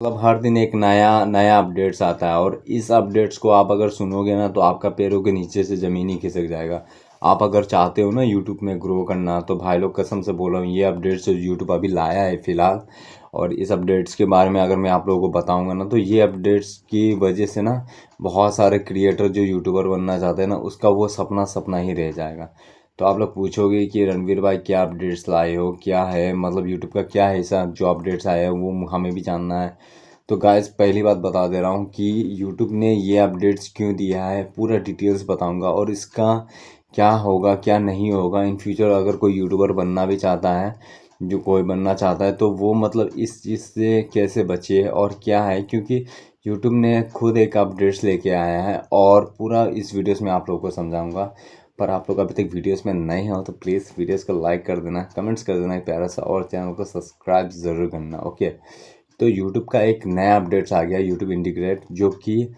मतलब हर दिन एक नया नया अपडेट्स आता है और इस अपडेट्स को आप अगर सुनोगे ना तो आपका पैरों के नीचे से ज़मीन ही खिसक जाएगा। आप अगर चाहते हो ना यूट्यूब में ग्रो करना तो भाई लोग कसम से बोल रहा हूँ, ये अपडेट्स जो यूट्यूब अभी लाया है फ़िलहाल, और इस अपडेट्स के बारे में अगर मैं आप लोगों को बताऊंगा ना तो ये अपडेट्स की वजह से ना बहुत सारे क्रिएटर जो यूट्यूबर बनना चाहते हैं ना उसका वो सपना सपना ही रह जाएगा। तो आप लोग पूछोगे कि रणवीर भाई क्या अपडेट्स लाए हो, क्या है मतलब यूट्यूब का क्या है ऐसा जो अपडेट्स आए हैं, वो हमें भी जानना है। तो गाइस पहली बात बता दे रहा हूँ कि यूट्यूब ने ये अपडेट्स क्यों दिया है, पूरा डिटेल्स बताऊंगा और इसका क्या होगा क्या नहीं होगा इन फ्यूचर। अगर कोई यूट्यूबर बनना भी चाहता है, जो कोई बनना चाहता है तो वो मतलब इस चीज़ से कैसे बचे और क्या है, क्योंकि यूट्यूब ने खुद एक अपडेट्स लेके आया है और पूरा इस वीडियोस में आप लोगों को समझाऊंगा। पर आप लोग अभी तक वीडियोस में नए हो तो प्लीज़ वीडियोस को लाइक कर देना, कमेंट्स कर देना एक प्यारा सा, और चैनल को सब्सक्राइब ज़रूर करना। ओके, तो यूट्यूब का एक नया अपडेट्स आ गया यूट्यूब इंटीग्रेट, जो कि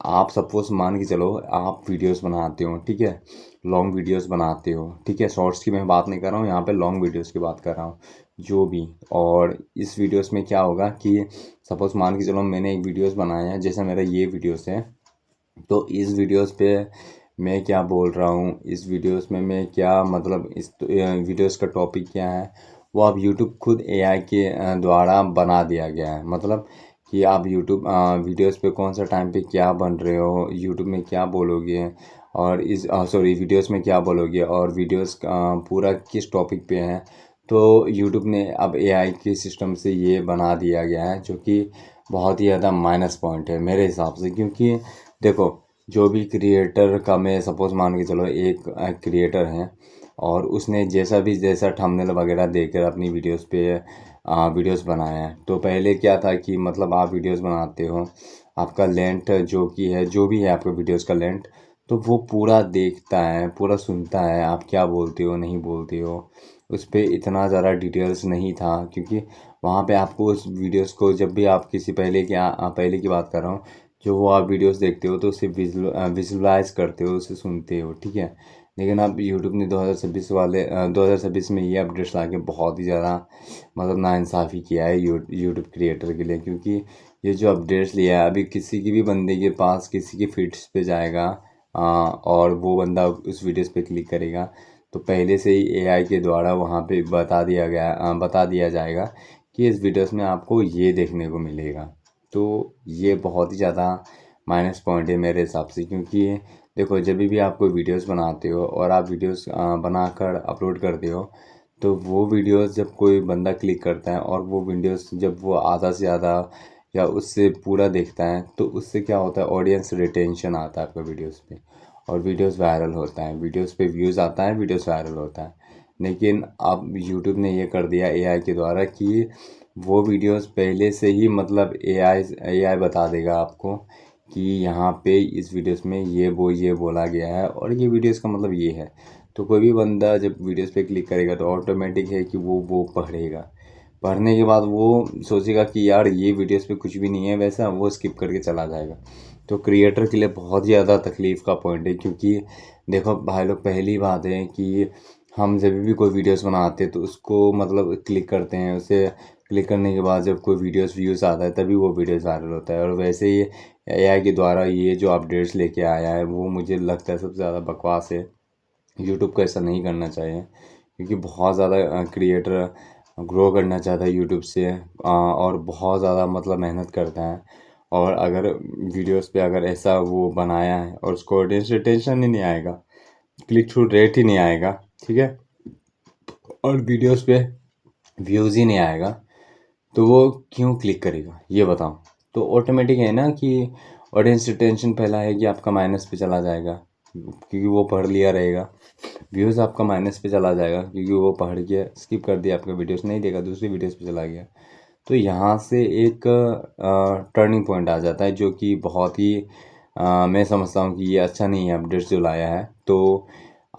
आप सपोज मान के चलो आप वीडियोस बनाते हो, ठीक है, लॉन्ग वीडियोस बनाते हो, ठीक है, शॉर्ट्स की मैं बात नहीं कर रहा हूँ यहाँ पे, लॉन्ग वीडियोस की बात कर रहा हूँ जो भी। और इस वीडियोस में क्या होगा कि सपोज मान के चलो मैंने एक वीडियोस बनाया है, जैसे मेरा ये वीडियोस है, तो इस वीडियोस पे मैं क्या बोल रहा हूँ, इस वीडियोस में मैं क्या मतलब इस वीडियोस का टॉपिक क्या है, वो अब यूट्यूब खुद एआई के द्वारा बना दिया गया है। मतलब कि आप यूट्यूब वीडियोस पे कौन सा टाइम पे क्या बन रहे हो, यूट्यूब में क्या बोलोगे, और इस सॉरी वीडियोस में क्या बोलोगे, और वीडियोस पूरा किस टॉपिक पे है, तो यूट्यूब ने अब एआई के सिस्टम से ये बना दिया गया है, जो कि बहुत ही ज़्यादा माइनस पॉइंट है मेरे हिसाब से। क्योंकि देखो, जो भी क्रिएटर का मैं सपोज मान के चलो एक क्रिएटर है और उसने जैसा थंबनेल वगैरह देकर अपनी वीडियोस पे वीडियोस बनाया है, तो पहले क्या था कि मतलब आप वीडियोस बनाते हो, आपका लेंथ जो कि है, जो भी है आपका वीडियोस का लेंथ, तो वो पूरा देखता है, पूरा सुनता है आप क्या बोलते हो नहीं बोलते हो। उस पर इतना ज़्यादा डिटेल्स नहीं था, क्योंकि वहाँ पे आपको उस वीडियोस को जब भी आप किसी पहले की बात कर रहा हूँ, जो वो आप वीडियोस देखते हो तो उसे विजुलाइज करते हो, उसे सुनते हो, ठीक है। लेकिन अब यूट्यूब ने 2026 में ये अपडेट्स ला के बहुत ही ज़्यादा मतलब नाइंसाफ़ी किया है यूट्यूब क्रिएटर के लिए। क्योंकि ये जो अपडेट्स लिया है, अभी किसी की भी बंदे के पास किसी की फीड्स पे जाएगा और वो बंदा उस वीडियोस पे क्लिक करेगा तो पहले से ही एआई के द्वारा वहाँ पे बता दिया जाएगा कि इस वीडियोस में आपको ये देखने को मिलेगा। तो ये बहुत ही ज़्यादा माइनस पॉइंट है मेरे हिसाब से। क्योंकि देखो, जब भी आप कोई वीडियोस बनाते हो और आप वीडियोस बनाकर अपलोड करते हो, तो वो वीडियोस जब कोई बंदा क्लिक करता है और वो वीडियोस जब वो आधा से ज़्यादा या उससे पूरा देखता है, तो उससे क्या होता है, ऑडियंस रिटेंशन आता है आपका वीडियोस पे और वीडियोस वायरल होता है, वीडियोस पे व्यूज़ आता है, वीडियोस वायरल होता है। लेकिन अब यूट्यूब ने ये कर दिया एआई के द्वारा कि वो वीडियोस पहले से ही मतलब एआई बता देगा आपको कि यहाँ पे इस वीडियोस में ये बोला गया है और ये वीडियोस का मतलब ये है। तो कोई भी बंदा जब वीडियोस पे क्लिक करेगा तो ऑटोमेटिक है कि वो पढ़ेगा। पढ़ने के बाद वो सोचेगा कि यार ये वीडियोस पे कुछ भी नहीं है वैसा, वो स्किप करके चला जाएगा। तो क्रिएटर के लिए बहुत ज़्यादा तकलीफ़ का पॉइंट है। क्योंकि देखो भाई लोग, पहली बात है कि हम जब भी कोई वीडियोस बनाते हैं तो उसको मतलब क्लिक करते हैं, उसे क्लिक करने के बाद जब कोई वीडियोस व्यूज़ आता है तभी वो वीडियोस वायरल होता है। और वैसे ही एआई के द्वारा ये जो अपडेट्स लेके आया है वो मुझे लगता है सबसे ज़्यादा बकवास है। यूट्यूब को ऐसा नहीं करना चाहिए, क्योंकि बहुत ज़्यादा क्रिएटर ग्रो करना चाहता है यूट्यूब से और बहुत ज़्यादा मतलब मेहनत करता है। और अगर वीडियोस पे अगर ऐसा वो बनाया है और उसको ऑडियंस रिटेंशन ही नहीं आएगा, क्लिक थ्रू रेट ही नहीं आएगा, ठीक है, और वीडियोस पे व्यूज़ ही नहीं आएगा, तो वो क्यों क्लिक करेगा ये बताओ। तो ऑटोमेटिक है ना कि ऑडियंस रिटेंशन पहला है कि आपका माइनस पे चला जाएगा, क्योंकि वो पढ़ लिया रहेगा। व्यूज़ आपका माइनस पे चला जाएगा क्योंकि वो पढ़ के स्किप कर दिया, आपका वीडियोस नहीं देखा, दूसरी वीडियोस पे चला गया। तो यहाँ से एक टर्निंग पॉइंट आ जाता है, जो कि बहुत ही मैं समझता हूँ कि ये अच्छा नहीं है अपडेट्स जो लाया है। तो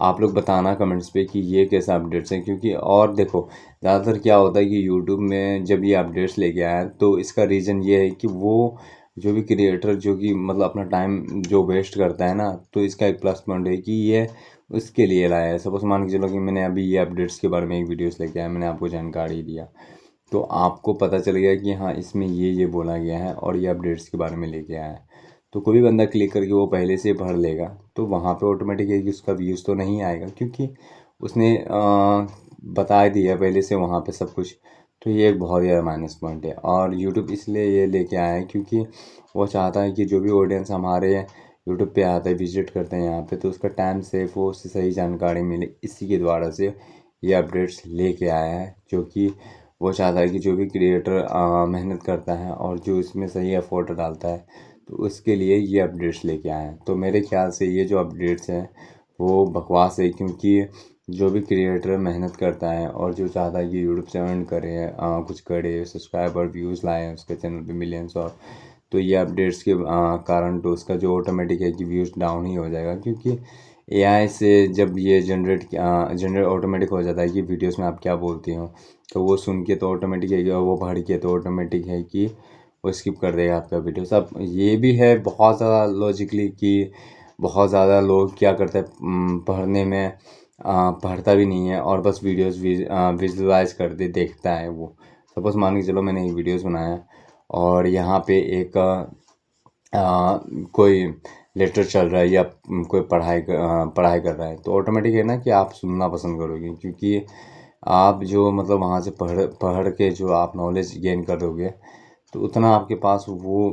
आप लोग बताना कमेंट्स पे कि ये कैसा अपडेट्स है। क्योंकि और देखो, ज़्यादातर क्या होता है कि यूट्यूब में जब ये अपडेट्स लेके आया है तो इसका रीज़न ये है कि वो जो भी क्रिएटर जो कि मतलब अपना टाइम जो वेस्ट करता है ना, तो इसका एक प्लस पॉइंट है कि ये उसके लिए लाया है। सपोज मान के चलो कि मैंने अभी ये अपडेट्स के बारे में एक वीडियोस लेके आया, मैंने आपको जानकारी दिया, तो आपको पता चल गया कि हाँ इसमें ये बोला गया है और ये अपडेट्स के बारे में लेके आया है। तो कोई भी बंदा क्लिक करके वो पहले से पढ़ लेगा, तो वहाँ पे ऑटोमेटिक है कि उसका व्यूज़ तो नहीं आएगा, क्योंकि उसने बता दिया पहले से वहाँ पे सब कुछ। तो ये एक बहुत ज़्यादा माइनस पॉइंट है, और यूट्यूब इसलिए ये लेके आया है क्योंकि वो चाहता है कि जो भी ऑडियंस हमारे यूट्यूब पे आता है, विजिट करते हैं यहाँ पे, तो उसका टाइम सेफ हो, उससे सही जानकारी मिले। इसी के द्वारा से ये अपडेट्स लेके आया है, जो कि वो चाहता है कि जो भी क्रिएटर मेहनत करता है और जो इसमें सही एफर्ट डालता है, तो उसके लिए ये अपडेट्स लेके आए हैं। तो मेरे ख्याल से ये जो अपडेट्स हैं वो बकवास है, क्योंकि जो भी क्रिएटर मेहनत करता है और जो चाहता है कि यूट्यूब से अर्न करे, कुछ करे, सब्सक्राइबर व्यूज़ लाए उसके चैनल पे मिलियंस, और तो ये अपडेट्स के कारण तो उसका जो ऑटोमेटिक है कि व्यूज़ डाउन ही हो जाएगा, क्योंकि एआई से जब ये जनरेट ऑटोमेटिक हो जाता है कि वीडियोस में आप क्या बोलती हो, तो वो सुन के तो ऑटोमेटिक है, और वो पढ़ के तो ऑटोमेटिक है कि वो स्किप कर देगा आपका वीडियो। सब ये भी है बहुत ज़्यादा लॉजिकली कि बहुत ज़्यादा लोग क्या करते हैं, पढ़ने में पढ़ता भी नहीं है और बस वीडियोस विजुअलाइज कर दे देखता है वो। सपोज़ मान के चलो मैंने एक वीडियोस बनाया और यहाँ पे एक कोई लेक्चर चल रहा है या कोई पढ़ाई कर रहा है, तो ऑटोमेटिक है ना कि आप सुनना पसंद करोगे, क्योंकि आप जो मतलब वहाँ से पढ़ पढ़ के जो आप नॉलेज गेन करोगे, तो उतना आपके पास वो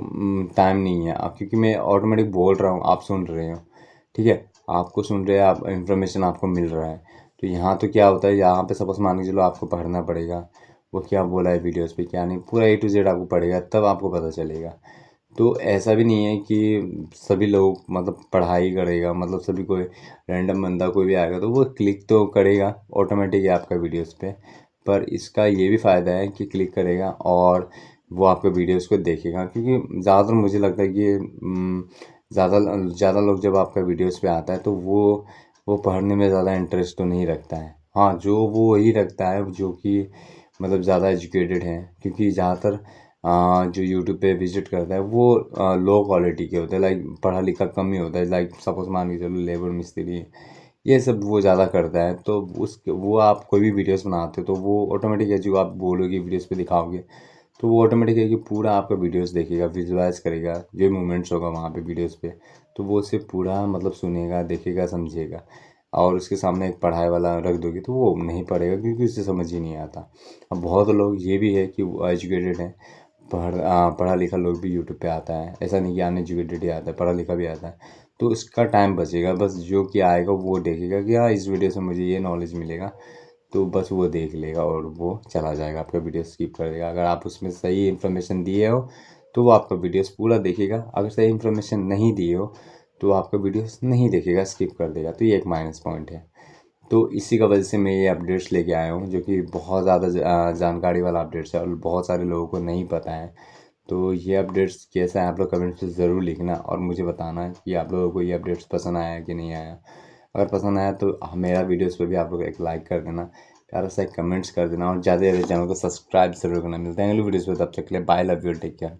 टाइम नहीं है। आप, क्योंकि मैं ऑटोमेटिक बोल रहा हूँ, आप सुन रहे हो, ठीक है, आपको सुन रहे हैं, आप इन्फॉर्मेशन आपको मिल रहा है। तो यहाँ तो क्या होता है, यहाँ पे सपोज मान के चलो आपको पढ़ना पड़ेगा, वो क्या बोला है वीडियोस पे क्या नहीं, पूरा A to Z आपको पढ़ेगा, तब आपको पता चलेगा। तो ऐसा भी नहीं है कि सभी लोग मतलब पढ़ाई करेगा, मतलब सभी कोई रैंडम बंदा कोई भी आएगा तो वो क्लिक तो करेगा ऑटोमेटिक है आपका वीडियोस पे। पर इसका ये भी फ़ायदा है कि क्लिक करेगा और वो आपके वीडियोस को देखेगा, क्योंकि ज़्यादातर मुझे लगता है कि ज़्यादा ज़्यादा लोग जब आपका वीडियोस पे आता है तो वो पढ़ने में ज़्यादा इंटरेस्ट तो नहीं रखता है। हाँ, जो वो वही रखता है जो कि मतलब ज़्यादा एजुकेटेड हैं, क्योंकि ज़्यादातर जो यूट्यूब पे विजिट करता है वो लो क्वालिटी के होते हैं, लाइक पढ़ा लिखा कम ही होता है, लाइक सपोज मान के चलो लेबर मिस्त्री ये सब वो ज़्यादा करता है। तो वो आप कोई भी वीडियोस बनाते हो तो वो ऑटोमेटिक है, जो आप बोलोगे वीडियोस पे दिखाओगे, तो वो ऑटोमेटिक है कि पूरा आपका वीडियोस देखेगा, विजुअलाइज करेगा, जो मूवमेंट्स होगा वहाँ पे वीडियोस पे, तो वो उसे पूरा मतलब सुनेगा, देखेगा, समझेगा। और उसके सामने एक पढ़ाई वाला रख दोगे तो वो नहीं पढ़ेगा, क्योंकि उसे समझ ही नहीं आता। अब बहुत लोग ये भी है कि वो एजुकेटेड हैं, पढ़ा लिखा लोग भी यूट्यूब पे आता है, ऐसा नहीं कि अनएजुकेटेड ही आता है, पढ़ा लिखा भी आता है। तो इसका टाइम बचेगा, बस जो कि आएगा वो देखेगा कि हाँ इस वीडियो से मुझे ये नॉलेज मिलेगा, तो बस वो देख लेगा और वो चला जाएगा, आपका वीडियो स्किप कर देगा। अगर आप उसमें सही इन्फॉर्मेशन दिए हो तो वो आपका वीडियोस पूरा देखेगा, अगर सही इन्फॉर्मेशन नहीं दिए हो तो आपका वीडियोस नहीं देखेगा, स्किप कर देगा। तो ये एक माइनस पॉइंट है। तो इसी का वजह से मैं ये अपडेट्स लेके आया हूँ, जो कि बहुत ज़्यादा जानकारी वाला अपडेट्स है और बहुत सारे लोगों को नहीं पता है। तो ये अपडेट्स कैसा है आप लोग कमेंट्स में ज़रूर लिखना और मुझे बताना कि आप लोगों को ये अपडेट्स पसंद आया कि नहीं आया। अगर पसंद आया तो मेरा वीडियोस पे भी आप लोग एक लाइक कर देना, प्यारा सा एक कमेंट्स कर देना, और ज़्यादा से ज़्यादा चैनल को सब्सक्राइब ज़रूर करना। मिलते हैं अगली वीडियोस में, तब तक के लिए bye, love you, take care.